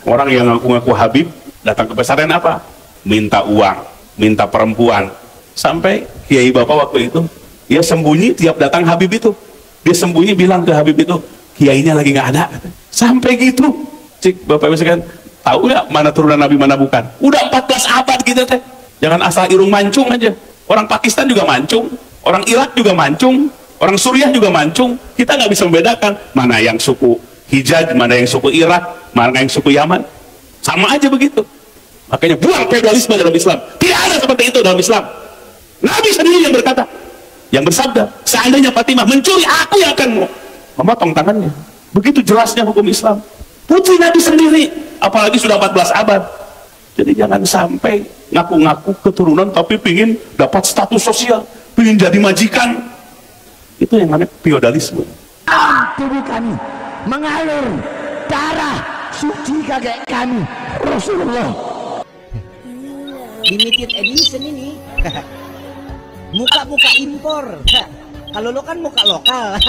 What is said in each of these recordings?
Orang yang ngaku-ngaku Habib datang ke pesantren apa? Minta uang, minta perempuan. Sampai kiai bapak waktu itu dia sembunyi tiap datang Habib itu. Dia sembunyi bilang ke Habib itu, kiainya lagi nggak ada. Sampai gitu. Cik, bapak ibu sekalian, tahu nggak mana turunan Nabi mana bukan? Udah 14 abad gitu teh. Jangan asal irung mancung aja. Orang Pakistan juga mancung, orang Irak juga mancung, orang Suriah juga mancung. Kita nggak bisa membedakan mana yang suku Hijaz, mana yang suku Irak, mana yang suku Yaman. Sama aja begitu. Makanya buang feodalisme dalam Islam. Tidak ada seperti itu dalam Islam. Nabi sendiri yang berkata, yang bersabda, seandainya Fatimah mencuri, aku yang akan memotong tangannya. Begitu jelasnya hukum Islam. Putri Nabi sendiri, apalagi sudah 14 abad. Jadi jangan sampai ngaku-ngaku keturunan tapi pingin dapat status sosial, pingin jadi majikan. Itu yang namanya feodalisme. Tubuh kami mengalir darah suci kakek kami Rasulullah. Limited edition ini. Muka-muka impor. Kalau lo kan muka lokal.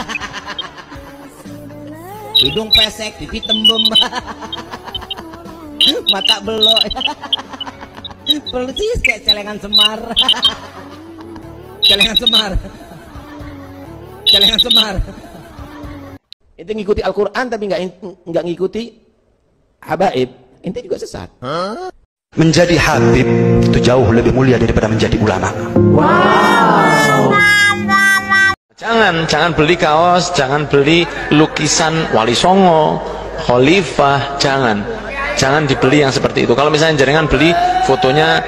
Hidung pesek, pipi tembem. Mata belok. Persis kayak celengan Semar. Celengan Semar. Celengan Semar. Itu ngikuti Al-Quran tapi nggak ngikuti habaib, ente juga sesat. Menjadi habib itu jauh lebih mulia daripada menjadi ulama. Wow. Jangan beli kaos, jangan beli lukisan Wali Songo, Khalifah, jangan dibeli yang seperti itu. Kalau misalnya jenengan beli fotonya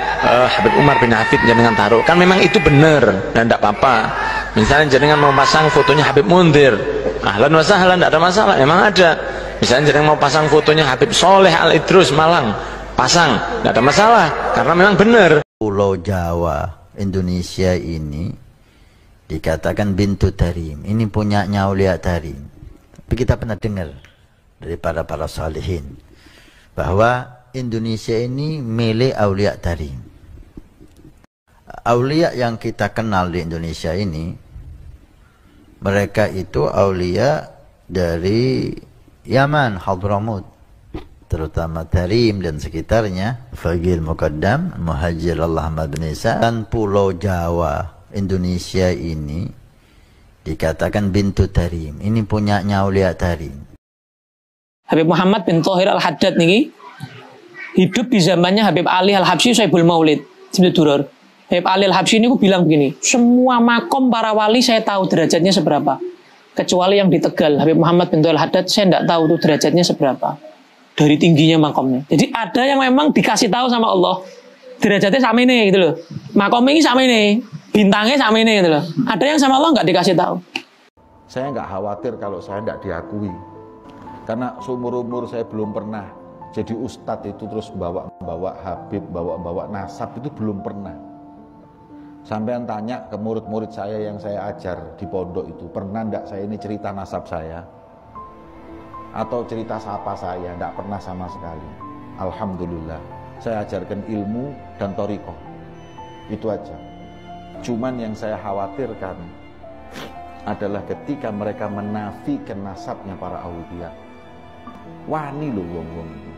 Habib Umar bin Hafid, jenengan taruh, kan memang itu benar dan tidak apa-apa. Misalnya jenengan mau pasang fotonya Habib Mundir, ahlan wa sahlan, tidak ada masalah, emang ada. Misalnya jenengan mau pasang fotonya Habib Soleh Al Idrus Malang, pasang, tidak ada masalah, karena memang benar. Pulau Jawa Indonesia ini dikatakan bintu Tarim, ini punyanya Aulia Tarim. Tapi kita pernah dengar dari para salihin bahwa Indonesia ini milik Aulia Tarim. Aulia yang kita kenal di Indonesia ini, mereka itu aulia dari Yaman, Hadramut, terutama Tarim dan sekitarnya, Fagil Muqaddam, Muhajir Allah Ahmad bin Isa. Dan Pulau Jawa Indonesia ini dikatakan bintu Tarim, ini punyanya Aulia Tarim. Habib Muhammad bin Thohir Al-Haddad niki hidup di zamannya Habib Ali Al-Habsyi Syaibul Maulid. Duror. Habib Ali Al-Habsyi ini bilang begini, semua makom para wali saya tahu derajatnya seberapa, kecuali yang di Tegal Habib Muhammad bin Thohir Al-Haddad saya tidak tahu tuh derajatnya seberapa dari tingginya makomnya. Jadi ada yang memang dikasih tahu sama Allah derajatnya sama ini gitu loh, makomnya ini sama ini, bintangnya sama ini gitu loh. Ada yang sama Allah nggak dikasih tahu. Saya nggak khawatir kalau saya nggak diakui, karena seumur-umur saya belum pernah jadi ustadz itu terus bawa Habib, bawa nasab, itu belum pernah. Sampean tanya ke murid-murid saya yang saya ajar di pondok itu, pernah nggak saya ini cerita nasab saya atau cerita siapa saya? Nggak pernah sama sekali. Alhamdulillah, saya ajarkan ilmu dan thariqah, itu aja. Cuman yang saya khawatirkan adalah ketika mereka menafikan nasabnya para aulia. Wani loh wong-wong itu.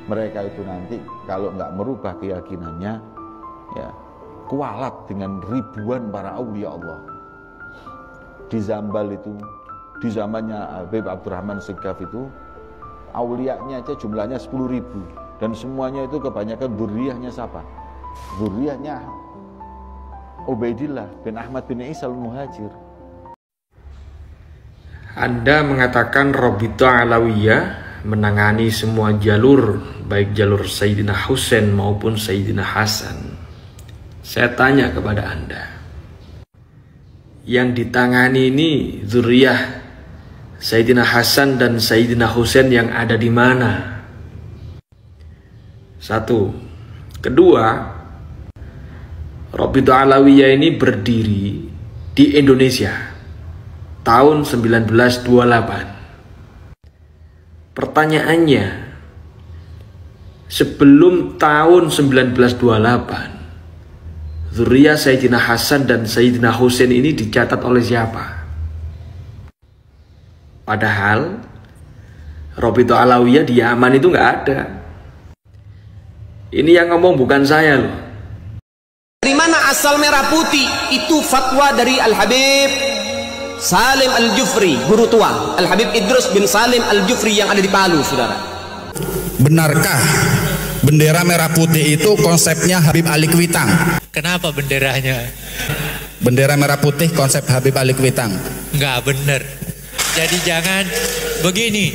Mereka itu nanti kalau nggak merubah keyakinannya, ya kualat dengan ribuan para aulia Allah. Di Zambal itu, di zamannya Habib Abdurrahman Segaf itu, aulianya aja jumlahnya 10.000, dan semuanya itu kebanyakan dzurriyyahnya siapa? Dzurriyyahnya Ubaidillah bin Ahmad bin Isa al-Muhajir. Anda mengatakan Rabithah Alawiyah menangani semua jalur, baik jalur Sayyidina Husain maupun Sayyidina Hasan. Saya tanya kepada Anda, yang ditangani ini dzurriyyah Sayyidina Hasan dan Sayyidina Husain yang ada di mana? Satu. Kedua, Rabithah Alawiyah ini berdiri di Indonesia tahun 1928. Pertanyaannya, sebelum tahun 1928, dzurriyyah Sayyidina Hasan dan Sayyidina Husain ini dicatat oleh siapa? Padahal Robito Alawiyah di Yaman itu nggak ada. Ini yang ngomong bukan saya loh. Dari mana asal merah putih? Itu fatwa dari Al-Habib Salim Al-Jufri, guru tua Al-Habib Idrus bin Salim Al-Jufri yang ada di Palu, saudara. Benarkah bendera merah putih itu konsepnya Habib Ali Kuitang? Kenapa benderanya? Bendera merah putih konsep Habib Ali Kuitang. Nggak benar. Jadi jangan begini,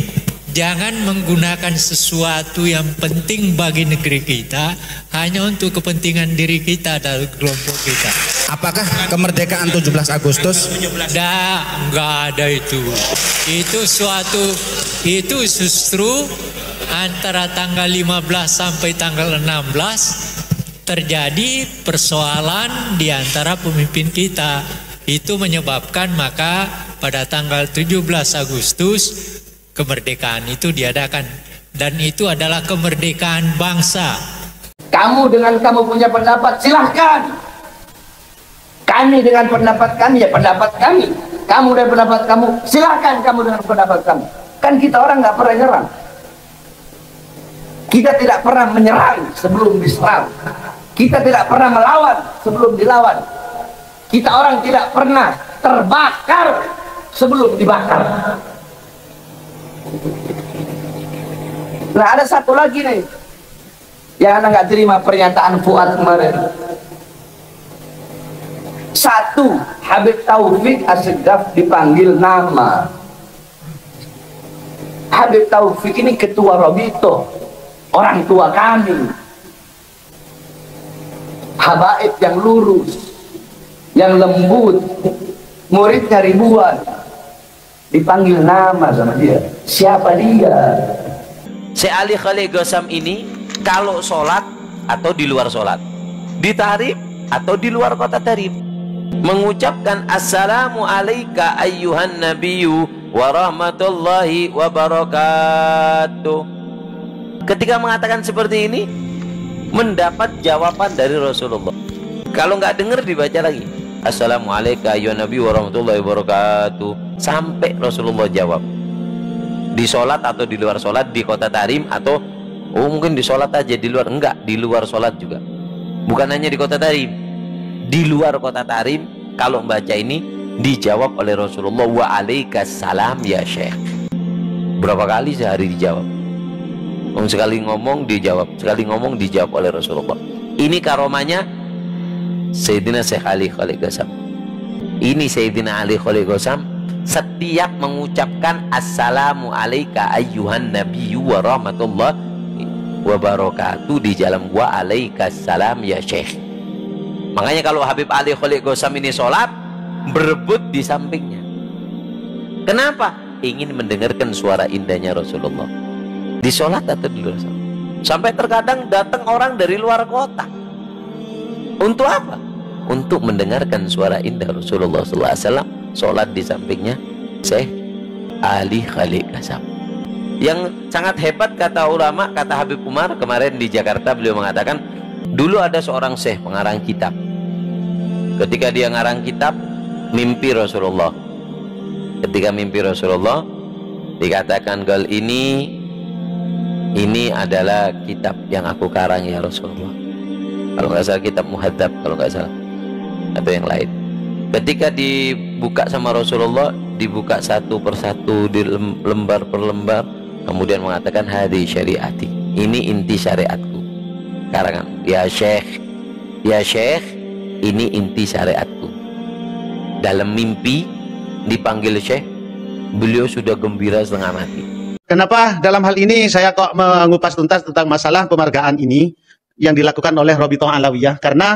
jangan menggunakan sesuatu yang penting bagi negeri kita hanya untuk kepentingan diri kita dan kelompok kita. Apakah kemerdekaan 17 Agustus? Nggak ada itu. Itu justru antara tanggal 15 sampai tanggal 16 terjadi persoalan di antara pemimpin kita. Itu menyebabkan maka pada tanggal 17 Agustus kemerdekaan itu diadakan, dan itu adalah kemerdekaan bangsa. Kamu dengan kamu punya pendapat silahkan, kami dengan pendapat kami ya pendapat kami, kamu dengan pendapat kamu silahkan, kamu dengan pendapat kamu. Kan kita orang nggak pernah nyerang, kita tidak pernah menyerang sebelum diserang, kita tidak pernah melawan sebelum dilawan, kita orang tidak pernah terbakar sebelum dibakar. Nah, ada satu lagi nih yang anak nggak terima pernyataan Fuad kemarin. Satu, Habib Taufik Assegaf dipanggil nama. Habib Taufik ini ketua Robito, orang tua kami, habaib yang lurus, yang lembut, muridnya ribuan, dipanggil nama sama dia. Siapa dia? Syekh Ali Khalil Ghassam ini kalau sholat atau di luar sholat, di Tarim atau di luar kota Tarim, mengucapkan assalamu alayka ayyuhan nabiyyu wa rahmatullahi wa barakatuh. Ketika mengatakan seperti ini mendapat jawaban dari Rasulullah. Kalau nggak dengar dibaca lagi assalamu alayka ayyuhan nabiyyu wa rahmatullahi wa barakatuh sampai Rasulullah jawab. Di sholat atau di luar sholat, di kota Tarim atau mungkin di sholat aja, di luar enggak, di luar sholat juga, bukan hanya di kota Tarim, di luar kota Tarim kalau membaca ini dijawab oleh Rasulullah, wa alaikassalam ya Syekh. Berapa kali sehari dijawab? Sekali ngomong dijawab, sekali ngomong dijawab oleh Rasulullah. Ini karomanya Sayyidina Syekh Ali Khalil Ghassam. Ini Sayyidina Ali Khalil Ghassam setiap mengucapkan assalamu alayka ayyuhan nabiyyu wa rahmatullah wa barakatuh di dalam wa alaikassalam ya Syekh. Makanya kalau Habib Ali Khalil Ghassam ini sholat berebut di sampingnya. Kenapa? Ingin mendengarkan suara indahnya Rasulullah di sholat atau di luar sholat. Sampai terkadang datang orang dari luar kota. Untuk apa? Untuk mendengarkan suara indah Rasulullah SAW. Sholat di sampingnya Syekh Ali Khalil Ghassam. Yang sangat hebat kata ulama, kata Habib Umar kemarin di Jakarta, beliau mengatakan dulu ada seorang syekh pengarang kitab. Ketika dia ngarang kitab mimpi Rasulullah. Ketika mimpi Rasulullah dikatakan gal ini adalah kitab yang aku karang ya Rasulullah. Kalau nggak salah kitab Muhadzab, kalau nggak salah, atau yang lain. Ketika dibuka sama Rasulullah, dibuka satu persatu, di lembar per lembar, kemudian mengatakan hadhi syariati, ini inti syariatku. Karangan ya Syekh, ini inti syariatku. Dalam mimpi dipanggil Syekh, beliau sudah gembira setengah mati. Kenapa dalam hal ini saya kok mengupas tuntas tentang masalah penghargaan ini yang dilakukan oleh Robito Alawiyah? Karena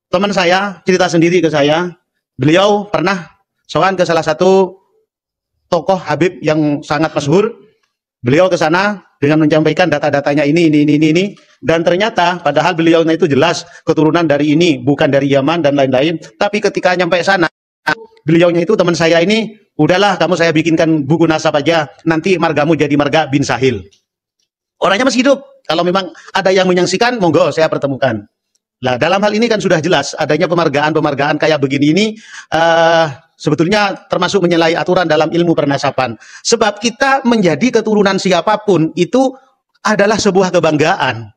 teman saya cerita sendiri ke saya, beliau pernah sowan ke salah satu tokoh Habib yang sangat masyhur. Beliau ke sana dengan menyampaikan data-datanya ini, dan ternyata padahal beliau itu jelas keturunan dari ini, bukan dari Yaman dan lain-lain. Tapi ketika nyampe sana, beliaunya itu teman saya ini, udahlah kamu saya bikinkan buku nasab aja, nanti margamu jadi marga bin Sahil. Orangnya masih hidup. Kalau memang ada yang menyaksikan, monggo saya pertemukan. Nah, dalam hal ini kan sudah jelas adanya penghargaan kayak begini ini sebetulnya termasuk menyalahi aturan dalam ilmu pernasaban. Sebab kita menjadi keturunan siapapun itu adalah sebuah kebanggaan.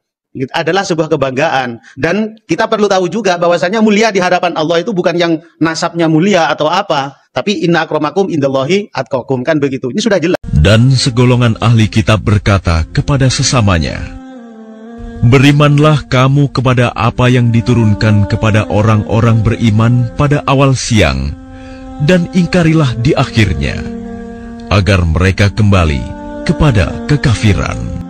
Adalah sebuah kebanggaan. Dan kita perlu tahu juga bahwasanya mulia di hadapan Allah itu bukan yang nasabnya mulia atau apa, tapi inna akramakum indallahi atqakum, kan begitu. Ini sudah jelas. Dan segolongan ahli kitab berkata kepada sesamanya, berimanlah kamu kepada apa yang diturunkan kepada orang-orang beriman pada awal siang, dan ingkarilah di akhirnya, agar mereka kembali kepada kekafiran.